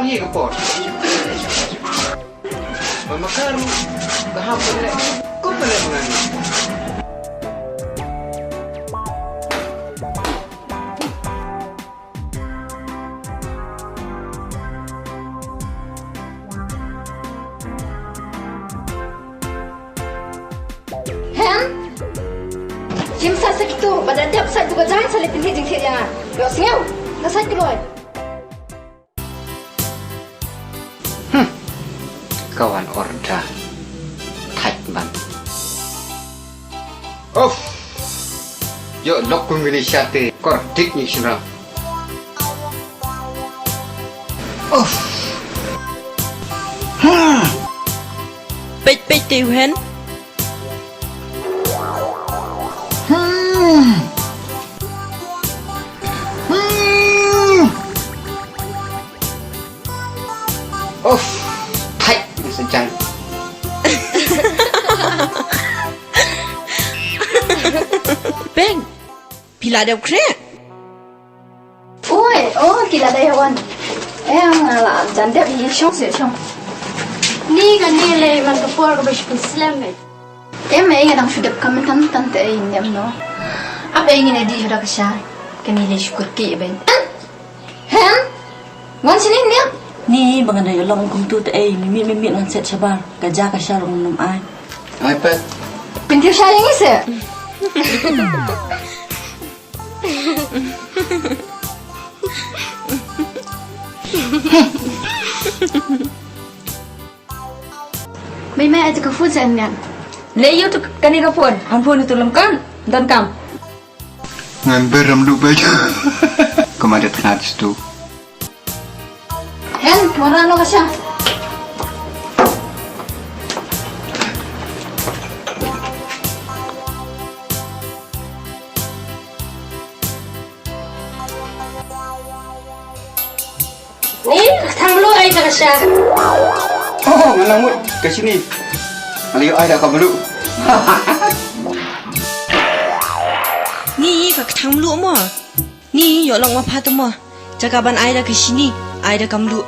ni ke pot. Memakaru kahapon le. Kau pala mengani. Jim sa sakit tu, badan dia besar juga jangan salit tinggi jengkit jangan. Yo singaw, nasai keluar. Kawan order. Tight ban. Yo lok pemilih syate. Kordik ni sura. Bait tiêu hen. Tight ni sejai. Beng, pila đeo krek. Ôi, kila dah yawan. Ala jangan dia syong syong. Ni kan ni le man kapur ko besh Islam eh. May yang sudah kami tan ini no. Apa ingin edi sudah kesah? Kini le syukur ki ben. Wan sini ni. Ni bangana yo long kum tu te mi ngan set sabar. Gaja ka syarong num ai. iPad. Pintu saya ni se. Mai aja ke food sen yan. Leyo tu kani ka phone. Phone itu lemkan dan kam. Ngan beram lu baju. Kemana tengah situ? Warna no kasya. Ni thang lu ai kasya. Mana mut ke sini. Aliyo ai dah kamu. Ni ka thang lu mo. Ni yo long ma pha to mo. Jaga ban ai da ke sini. Ai da kam lu.